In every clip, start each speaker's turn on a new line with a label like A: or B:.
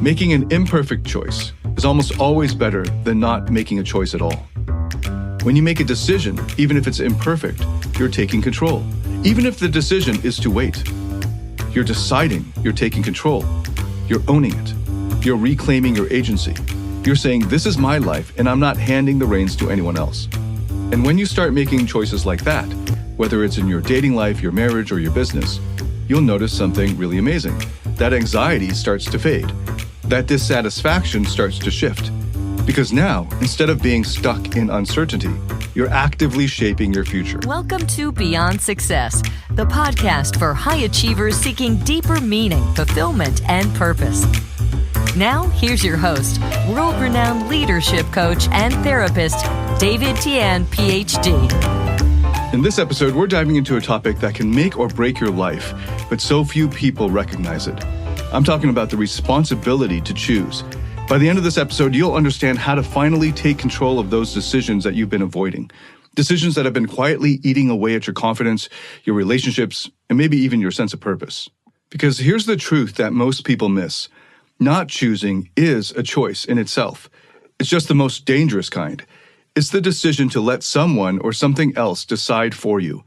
A: Making an imperfect choice is almost always better than not making a choice at all. When you make a decision, even if it's imperfect, you're taking control. Even if the decision is to wait, you're deciding, you're taking control. You're owning it. You're reclaiming your agency. You're saying, this is my life, and I'm not handing the reins to anyone else. And when you start making choices like that, whether it's in your dating life, your marriage, or your business, you'll notice something really amazing. That anxiety starts to fade. That dissatisfaction starts to shift. Because now, instead of being stuck in uncertainty, you're actively shaping your future.
B: Welcome to Beyond Success, the podcast for high achievers seeking deeper meaning, fulfillment, and purpose. Now, here's your host, world-renowned leadership coach and therapist, Tian, Ph.D.
A: In this episode, we're diving into a topic that can make or break your life, but so few people recognize it. I'm talking about the responsibility to choose. By the end of this episode, you'll understand how to finally take control of those decisions that you've been avoiding. Decisions that have been quietly eating away at your confidence, your relationships, and maybe even your sense of purpose. Because here's the truth that most people miss. Not choosing is a choice in itself. It's just the most dangerous kind. It's the decision to let someone or something else decide for you.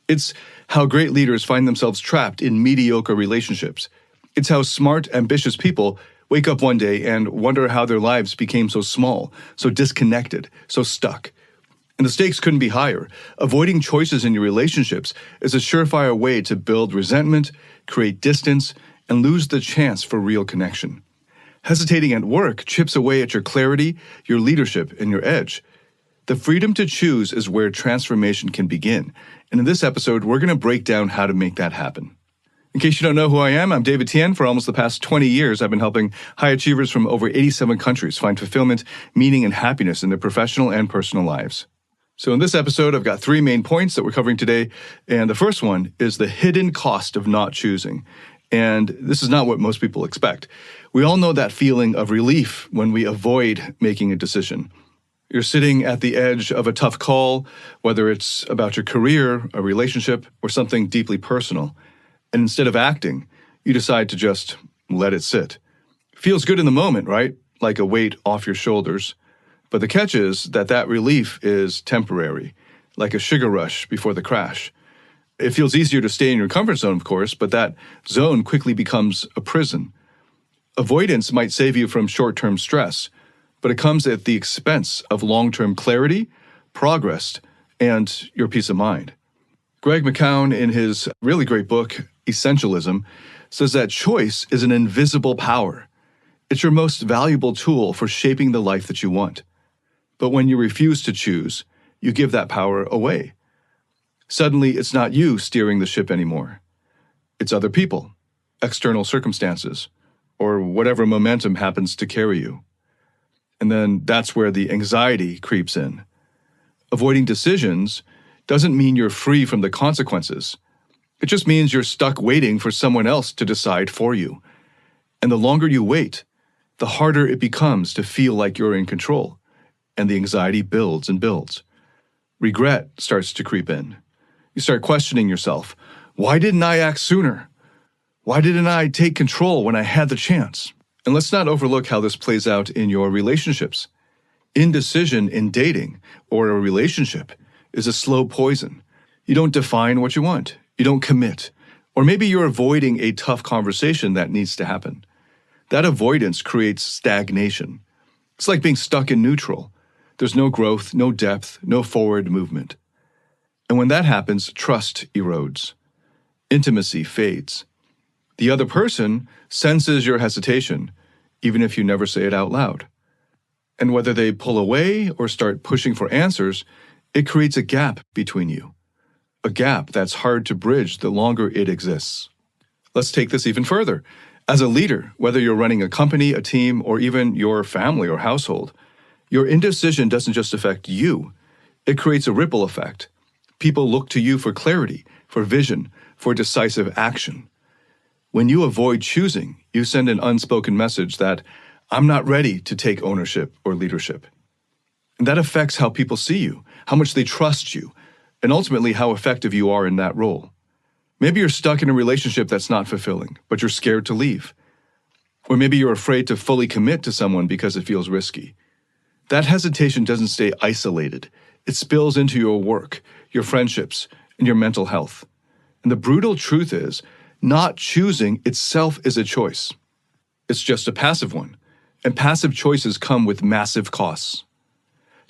A: It's how great leaders find themselves trapped in mediocre relationships. It's how smart, ambitious people wake up one day and wonder how their lives became so small, so disconnected, so stuck. And the stakes couldn't be higher. Avoiding choices in your relationships is a surefire way to build resentment, create distance, and lose the chance for real connection. Hesitating at work chips away at your clarity, your leadership, and your edge. The freedom to choose is where transformation can begin. And in this episode, we're going to break down how to make that happen. In case you don't know who I am, I'm Tian. For almost the past 20 years, I've been helping high achievers from over 87 countries find fulfillment, meaning, and happiness in their professional and personal lives. So in this episode, I've got three main points that we're covering today. And the first one is the hidden cost of not choosing. And this is not what most people expect. We all know that feeling of relief when we avoid making a decision. You're sitting at the edge of a tough call, whether it's about your career, a relationship, or something deeply personal. And instead of acting, you decide to just let it sit. Feels good in the moment, right? Like a weight off your shoulders. But the catch is that relief is temporary, like a sugar rush before the crash. It feels easier to stay in your comfort zone, of course, but that zone quickly becomes a prison. Avoidance might save you from short-term stress, but it comes at the expense of long-term clarity, progress, and your peace of mind. Greg McKeown, in his really great book, Essentialism, says that choice is an invisible power. It's your most valuable tool for shaping the life that you want. But when you refuse to choose, you give that power away. Suddenly, it's not you steering the ship anymore. It's other people, external circumstances, or whatever momentum happens to carry you. And then that's where the anxiety creeps in. Avoiding decisions doesn't mean you're free from the consequences. It just means you're stuck waiting for someone else to decide for you. And the longer you wait, the harder it becomes to feel like you're in control. And the anxiety builds and builds. Regret starts to creep in. You start questioning yourself. Why didn't I act sooner? Why didn't I take control when I had the chance? And let's not overlook how this plays out in your relationships. Indecision in dating or a relationship is a slow poison. You don't define what you want. You don't commit. Or maybe you're avoiding a tough conversation that needs to happen. That avoidance creates stagnation. It's like being stuck in neutral. There's no growth, no depth, no forward movement. And when that happens, trust erodes. Intimacy fades. The other person senses your hesitation, even if you never say it out loud. And whether they pull away or start pushing for answers, it creates a gap between you. A gap that's hard to bridge the longer it exists. Let's take this even further. As a leader, whether you're running a company, a team, or even your family or household, your indecision doesn't just affect you. It creates a ripple effect. People look to you for clarity, for vision, for decisive action. When you avoid choosing, you send an unspoken message that I'm not ready to take ownership or leadership. And that affects how people see you, how much they trust you, and ultimately how effective you are in that role. Maybe you're stuck in a relationship that's not fulfilling, but you're scared to leave. Or maybe you're afraid to fully commit to someone because it feels risky. That hesitation doesn't stay isolated. It spills into your work, your friendships, and your mental health. And the brutal truth is, not choosing itself is a choice. It's just a passive one. And passive choices come with massive costs.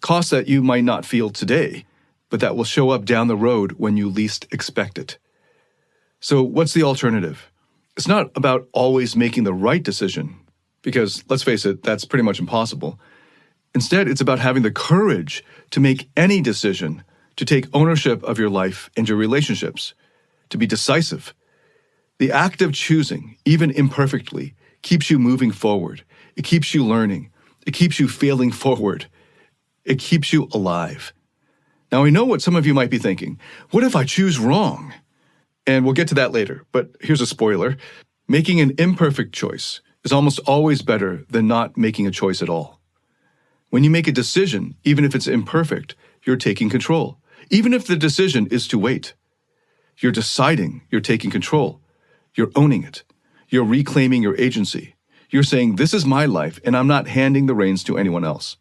A: Costs that you might not feel today, but that will show up down the road when you least expect it. So what's the alternative? It's not about always making the right decision, because let's face it, that's pretty much impossible. Instead, it's about having the courage to make any decision, to take ownership of your life and your relationships, to be decisive. The act of choosing, even imperfectly, keeps you moving forward. It keeps you learning. It keeps you failing forward. It keeps you alive. Now, I know what some of you might be thinking. What if I choose wrong? And we'll get to that later, but here's a spoiler. Making an imperfect choice is almost always better than not making a choice at all. When you make a decision, even if it's imperfect, you're taking control. Even if the decision is to wait. You're deciding, you're taking control. You're owning it. You're reclaiming your agency. You're saying, this is my life, and I'm not handing the reins to anyone else.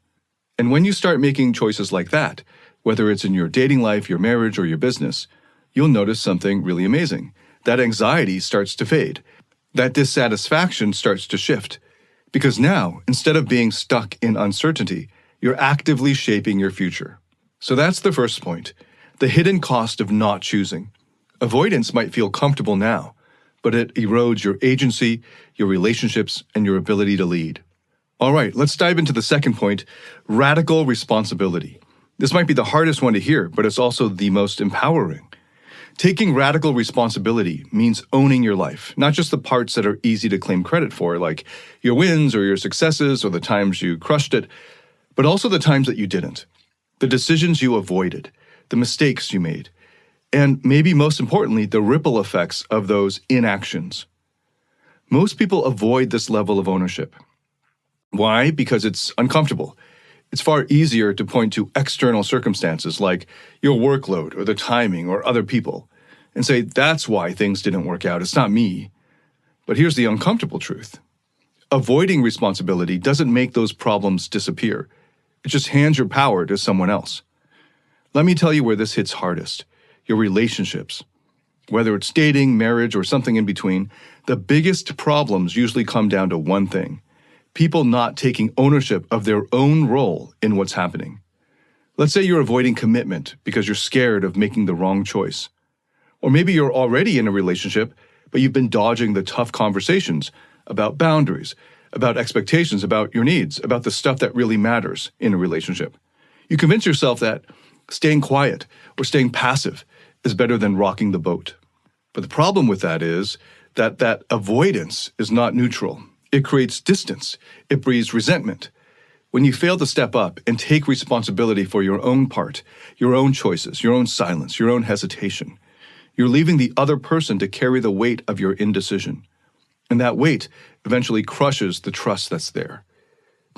A: And when you start making choices like that, whether it's in your dating life, your marriage, or your business, you'll notice something really amazing. That anxiety starts to fade. That dissatisfaction starts to shift. Because now, instead of being stuck in uncertainty, you're actively shaping your future. So that's the first point, the hidden cost of not choosing. Avoidance might feel comfortable now, but it erodes your agency, your relationships, and your ability to lead. All right, let's dive into the second point, radical responsibility. This might be the hardest one to hear, but it's also the most empowering. Taking radical responsibility means owning your life, not just the parts that are easy to claim credit for, like your wins or your successes or the times you crushed it, but also the times that you didn't, the decisions you avoided, the mistakes you made, and maybe most importantly, the ripple effects of those inactions. Most people avoid this level of ownership. Why? Because it's uncomfortable. It's far easier to point to external circumstances like your workload or the timing or other people and say, that's why things didn't work out. It's not me. But here's the uncomfortable truth. Avoiding responsibility doesn't make those problems disappear. It just hands your power to someone else. Let me tell you where this hits hardest. Your relationships. Whether it's dating, marriage, or something in between, the biggest problems usually come down to one thing. People not taking ownership of their own role in what's happening. Let's say you're avoiding commitment because you're scared of making the wrong choice. Or maybe you're already in a relationship, but you've been dodging the tough conversations about boundaries, about expectations, about your needs, about the stuff that really matters in a relationship. You convince yourself that staying quiet or staying passive is better than rocking the boat. But the problem with that is that avoidance is not neutral. It creates distance. It breeds resentment. When you fail to step up and take responsibility for your own part, your own choices, your own silence, your own hesitation, you're leaving the other person to carry the weight of your indecision. And that weight eventually crushes the trust that's there.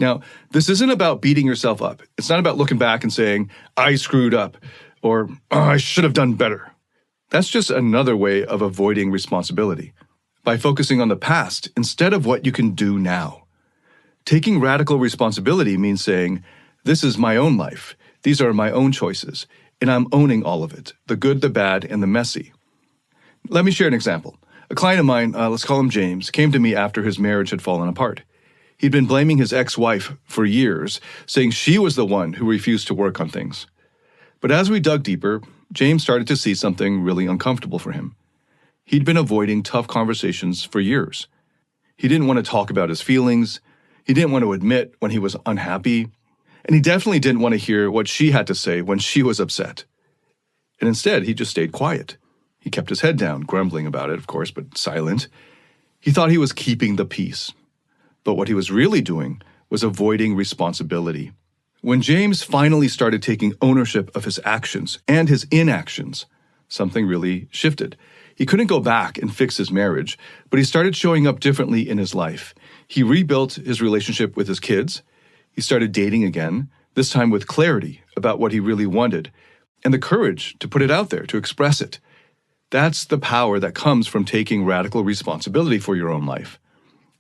A: Now, this isn't about beating yourself up. It's not about looking back and saying, I screwed up, or I should have done better. That's just another way of avoiding responsibility. By focusing on the past instead of what you can do now. Taking radical responsibility means saying, this is my own life, these are my own choices, and I'm owning all of it, the good, the bad, and the messy. Let me share an example. A client of mine, let's call him James, came to me after his marriage had fallen apart. He'd been blaming his ex-wife for years, saying she was the one who refused to work on things. But as we dug deeper, James started to see something really uncomfortable for him. He'd been avoiding tough conversations for years. He didn't want to talk about his feelings. He didn't want to admit when he was unhappy. And he definitely didn't want to hear what she had to say when she was upset. And instead, he just stayed quiet. He kept his head down, grumbling about it, of course, but silent. He thought he was keeping the peace. But what he was really doing was avoiding responsibility. When James finally started taking ownership of his actions and his inactions, something really shifted. He couldn't go back and fix his marriage, but he started showing up differently in his life. He rebuilt his relationship with his kids. He started dating again, this time with clarity about what he really wanted, and the courage to put it out there, to express it. That's the power that comes from taking radical responsibility for your own life.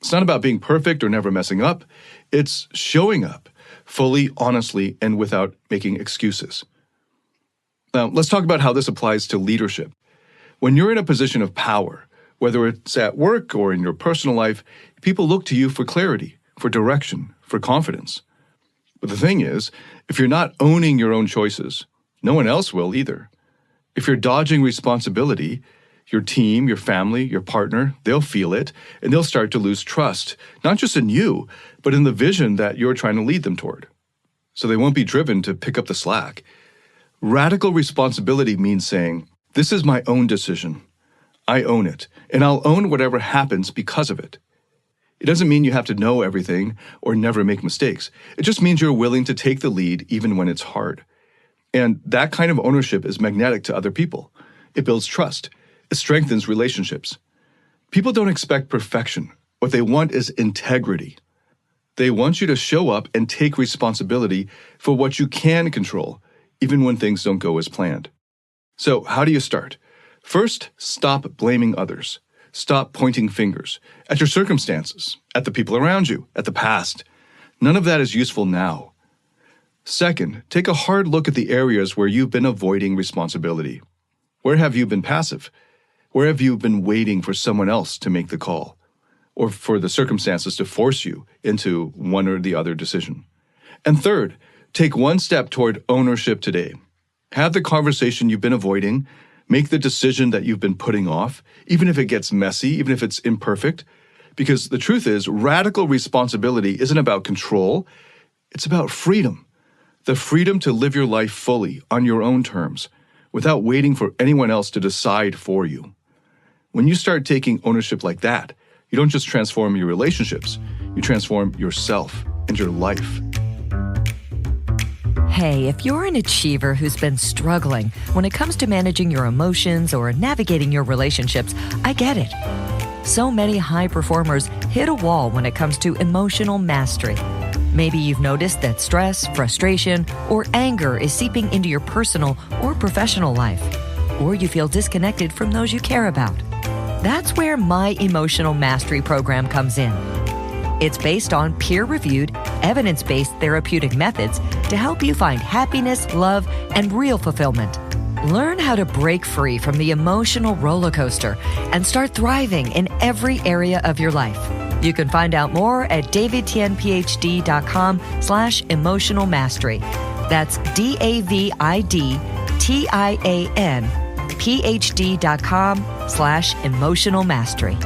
A: It's not about being perfect or never messing up. It's showing up fully, honestly, and without making excuses. Now, let's talk about how this applies to leadership. When you're in a position of power, whether it's at work or in your personal life, people look to you for clarity, for direction, for confidence. But the thing is, if you're not owning your own choices, no one else will either. If you're dodging responsibility, your team, your family, your partner, they'll feel it, and they'll start to lose trust, not just in you, but in the vision that you're trying to lead them toward. So they won't be driven to pick up the slack. Radical responsibility means saying, this is my own decision. I own it, and I'll own whatever happens because of it. It doesn't mean you have to know everything or never make mistakes. It just means you're willing to take the lead even when it's hard. And that kind of ownership is magnetic to other people. It builds trust. It strengthens relationships. People don't expect perfection. What they want is integrity. They want you to show up and take responsibility for what you can control, even when things don't go as planned. So how do you start? First, stop blaming others. Stop pointing fingers at your circumstances, at the people around you, at the past. None of that is useful now. Second, take a hard look at the areas where you've been avoiding responsibility. Where have you been passive? Where have you been waiting for someone else to make the call, or for the circumstances to force you into one or the other decision? And third, take one step toward ownership today. Have the conversation you've been avoiding. Make the decision that you've been putting off, even if it gets messy, even if it's imperfect. Because the truth is, radical responsibility isn't about control. It's about freedom. The freedom to live your life fully on your own terms, without waiting for anyone else to decide for you. When you start taking ownership like that, you don't just transform your relationships, you transform yourself and your life.
B: Hey, if you're an achiever who's been struggling when it comes to managing your emotions or navigating your relationships, I get it. So many high performers hit a wall when it comes to emotional mastery. Maybe you've noticed that stress, frustration, or anger is seeping into your personal or professional life, or you feel disconnected from those you care about. That's where my Emotional Mastery program comes in. It's based on peer-reviewed, evidence-based therapeutic methods to help you find happiness, love, and real fulfillment. Learn how to break free from the emotional roller coaster and start thriving in every area of your life. You can find out more at davidtianphd.com/emotional mastery. That's DAVIDTIANPHD.com/emotional mastery.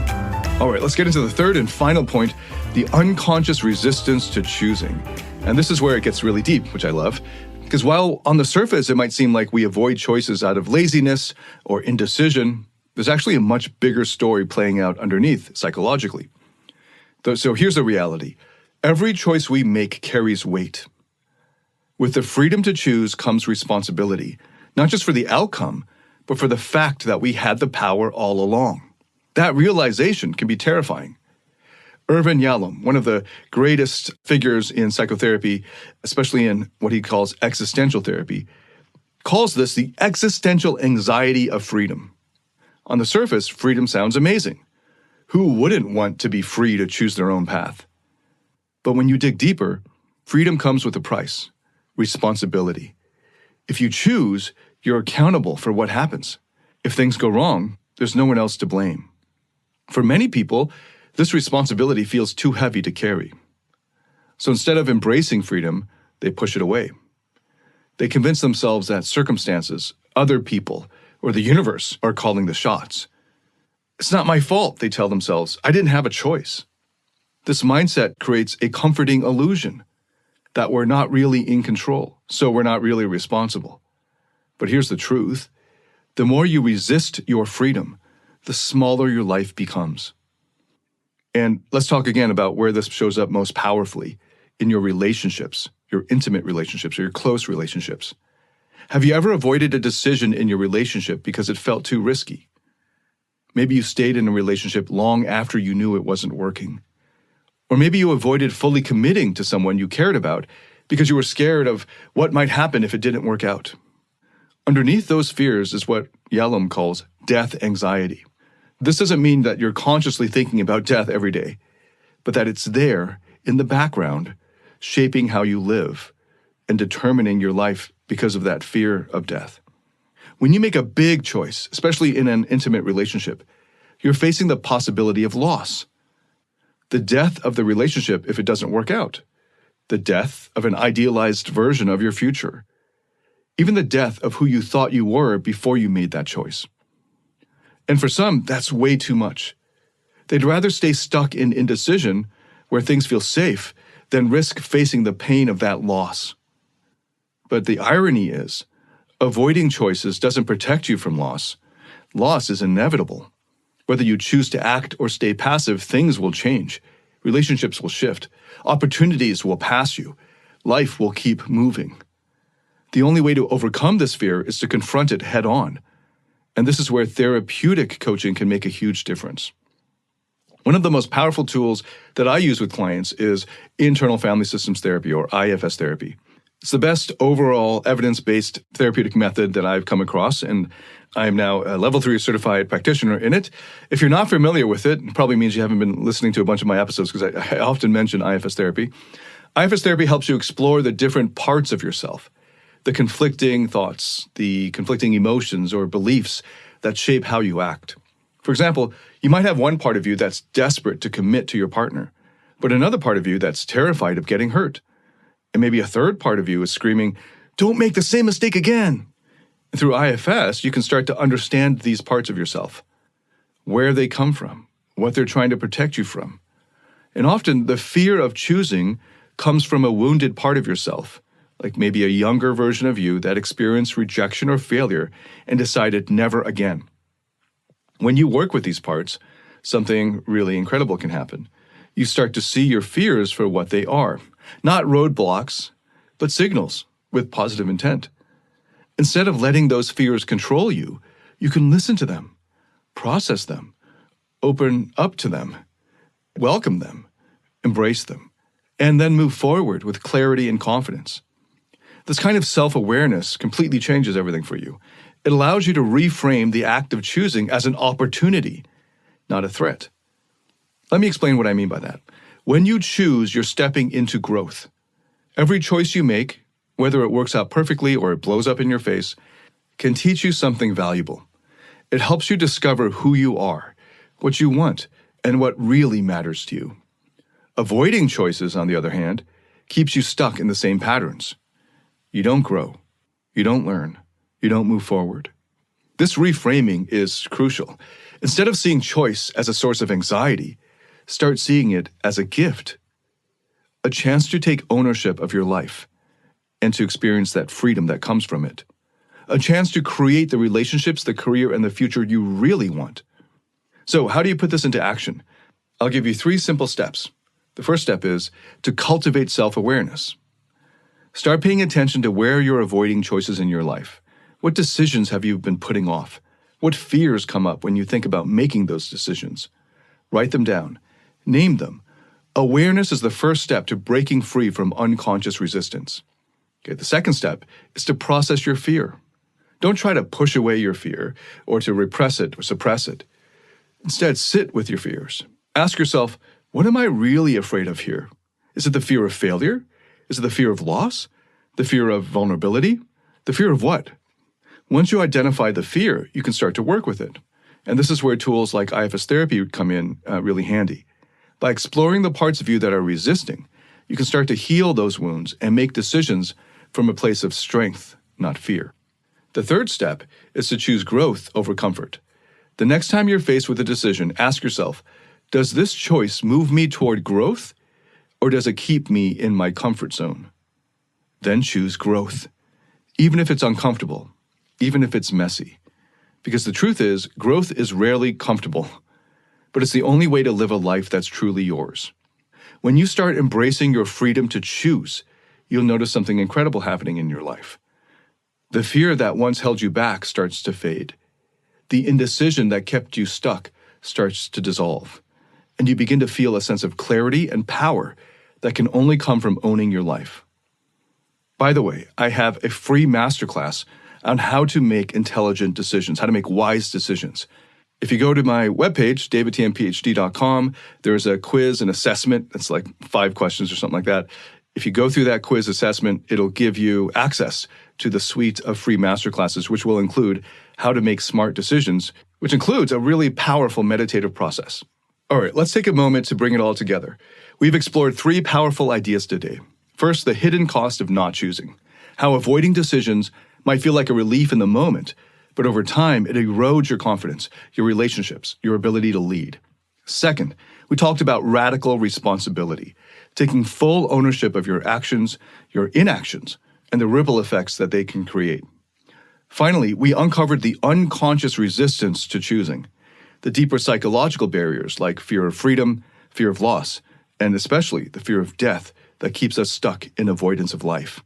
A: All right, let's get into the third and final point, the unconscious resistance to choosing. And this is where it gets really deep, which I love. Because while on the surface it might seem like we avoid choices out of laziness or indecision, there's actually a much bigger story playing out underneath psychologically. So here's the reality. Every choice we make carries weight. With the freedom to choose comes responsibility, not just for the outcome, but for the fact that we had the power all along. That realization can be terrifying. Irvin Yalom, one of the greatest figures in psychotherapy, especially in what he calls existential therapy, calls this the existential anxiety of freedom. On the surface, freedom sounds amazing. Who wouldn't want to be free to choose their own path? But when you dig deeper, freedom comes with a price, responsibility. If you choose, you're accountable for what happens. If things go wrong, there's no one else to blame. For many people, this responsibility feels too heavy to carry. So instead of embracing freedom, they push it away. They convince themselves that circumstances, other people, or the universe are calling the shots. It's not my fault, they tell themselves. I didn't have a choice. This mindset creates a comforting illusion that we're not really in control, so we're not really responsible. But here's the truth. The more you resist your freedom, the smaller your life becomes. And let's talk again about where this shows up most powerfully in your relationships, your intimate relationships, or your close relationships. Have you ever avoided a decision in your relationship because it felt too risky? Maybe you stayed in a relationship long after you knew it wasn't working. Or maybe you avoided fully committing to someone you cared about because you were scared of what might happen if it didn't work out. Underneath those fears is what Yalom calls death anxiety. This doesn't mean that you're consciously thinking about death every day, but that it's there in the background, shaping how you live and determining your life because of that fear of death. When you make a big choice, especially in an intimate relationship, you're facing the possibility of loss. The death of the relationship if it doesn't work out. The death of an idealized version of your future. Even the death of who you thought you were before you made that choice. And for some, that's way too much. They'd rather stay stuck in indecision, where things feel safe, than risk facing the pain of that loss. But the irony is, avoiding choices doesn't protect you from loss. Loss is inevitable. Whether you choose to act or stay passive, things will change. Relationships will shift. Opportunities will pass you. Life will keep moving. The only way to overcome this fear is to confront it head on. And this is where therapeutic coaching can make a huge difference. One of the most powerful tools that I use with clients is internal family systems therapy, or IFS therapy. It's the best overall evidence-based therapeutic method that I've come across, and I am now a level 3 certified practitioner in it. If you're not familiar with it, it probably means you haven't been listening to a bunch of my episodes because I often mention IFS therapy. IFS therapy helps you explore the different parts of yourself, the conflicting thoughts, the conflicting emotions or beliefs that shape how you act. For example, you might have one part of you that's desperate to commit to your partner, but another part of you that's terrified of getting hurt. And maybe a third part of you is screaming, "Don't make the same mistake again." And through IFS, you can start to understand these parts of yourself, where they come from, what they're trying to protect you from. And often the fear of choosing comes from a wounded part of yourself, like maybe a younger version of you that experienced rejection or failure and decided never again. When you work with these parts, something really incredible can happen. You start to see your fears for what they are. Not roadblocks, but signals with positive intent. Instead of letting those fears control you, you can listen to them, process them, open up to them, welcome them, embrace them, and then move forward with clarity and confidence. This kind of self-awareness completely changes everything for you. It allows you to reframe the act of choosing as an opportunity, not a threat. Let me explain what I mean by that. When you choose, you're stepping into growth. Every choice you make, whether it works out perfectly or it blows up in your face, can teach you something valuable. It helps you discover who you are, what you want, and what really matters to you. Avoiding choices, on the other hand, keeps you stuck in the same patterns. You don't grow. You don't learn. You don't move forward. This reframing is crucial. Instead of seeing choice as a source of anxiety, start seeing it as a gift, a chance to take ownership of your life and to experience that freedom that comes from it, a chance to create the relationships, the career, and the future you really want. So how do you put this into action? I'll give you 3 simple steps. The first step is to cultivate self-awareness. Start paying attention to where you're avoiding choices in your life. What decisions have you been putting off? What fears come up when you think about making those decisions? Write them down. Name them. Awareness is the first step to breaking free from unconscious resistance. Okay, the second step is to process your fear. Don't try to push away your fear or to repress it or suppress it. Instead, sit with your fears. Ask yourself, what am I really afraid of here? Is it the fear of failure? Is it the fear of loss? The fear of vulnerability? The fear of what? Once you identify the fear, you can start to work with it. And this is where tools like IFS therapy come in really handy. By exploring the parts of you that are resisting, you can start to heal those wounds and make decisions from a place of strength, not fear. The third step is to choose growth over comfort. The next time you're faced with a decision, ask yourself, does this choice move me toward growth, or does it keep me in my comfort zone? Then choose growth, even if it's uncomfortable, even if it's messy. Because the truth is, growth is rarely comfortable, but it's the only way to live a life that's truly yours. When you start embracing your freedom to choose, you'll notice something incredible happening in your life. The fear that once held you back starts to fade. The indecision that kept you stuck starts to dissolve, and you begin to feel a sense of clarity and power that can only come from owning your life. By the way, I have a free masterclass on how to make intelligent decisions, how to make wise decisions. If you go to my webpage, davidtianphd.com, there's a quiz and assessment. It's like 5 questions or something like that. If you go through that quiz assessment, it'll give you access to the suite of free masterclasses, which will include how to make smart decisions, which includes a really powerful meditative process. All right, let's take a moment to bring it all together. We've explored 3 powerful ideas today. First, the hidden cost of not choosing, how avoiding decisions might feel like a relief in the moment, but over time, it erodes your confidence, your relationships, your ability to lead. Second, we talked about radical responsibility, taking full ownership of your actions, your inactions, and the ripple effects that they can create. Finally, we uncovered the unconscious resistance to choosing, the deeper psychological barriers like fear of freedom, fear of loss, and especially the fear of death that keeps us stuck in avoidance of life.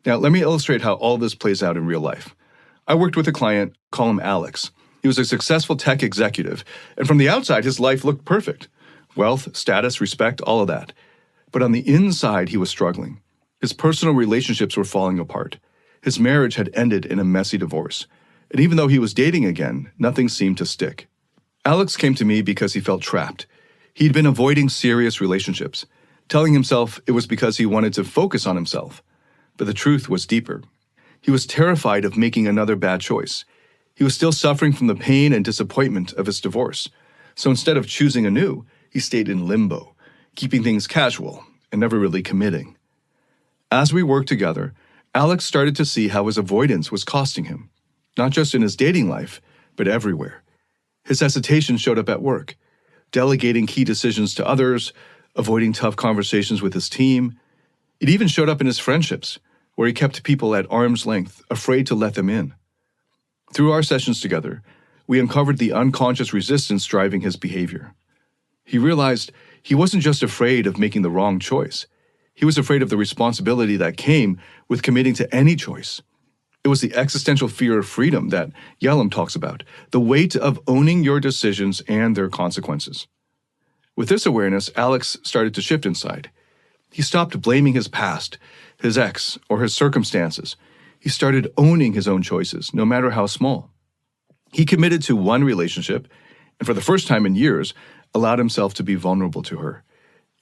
A: Now, let me illustrate how all this plays out in real life. I worked with a client, call him Alex. He was a successful tech executive, and from the outside, his life looked perfect. Wealth, status, respect, all of that. But on the inside, he was struggling. His personal relationships were falling apart. His marriage had ended in a messy divorce. And even though he was dating again, nothing seemed to stick. Alex came to me because he felt trapped. He'd been avoiding serious relationships, telling himself it was because he wanted to focus on himself. But the truth was deeper. He was terrified of making another bad choice. He was still suffering from the pain and disappointment of his divorce. So instead of choosing anew, he stayed in limbo, keeping things casual and never really committing. As we worked together, Alex started to see how his avoidance was costing him, not just in his dating life, but everywhere. His hesitation showed up at work, delegating key decisions to others, avoiding tough conversations with his team. It even showed up in his friendships, where he kept people at arm's length, afraid to let them in. Through our sessions together, we uncovered the unconscious resistance driving his behavior. He realized he wasn't just afraid of making the wrong choice. He was afraid of the responsibility that came with committing to any choice. It was the existential fear of freedom that Yalom talks about, the weight of owning your decisions and their consequences. With this awareness, Alex started to shift inside. He stopped blaming his past, his ex, or his circumstances. He started owning his own choices, no matter how small. He committed to one relationship, and for the first time in years, allowed himself to be vulnerable to her.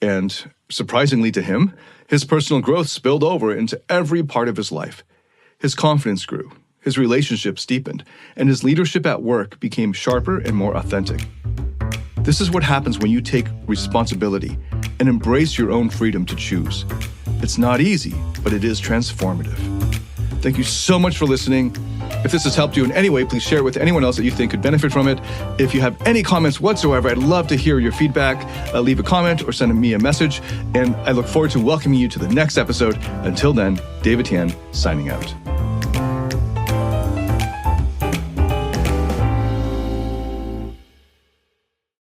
A: And surprisingly to him, his personal growth spilled over into every part of his life. His confidence grew, his relationships deepened, and his leadership at work became sharper and more authentic. This is what happens when you take responsibility and embrace your own freedom to choose. It's not easy, but it is transformative. Thank you so much for listening. If this has helped you in any way, please share it with anyone else that you think could benefit from it. If you have any comments whatsoever, I'd love to hear your feedback. Leave a comment or send me a message, and I look forward to welcoming you to the next episode. Until then, David Tian, signing out.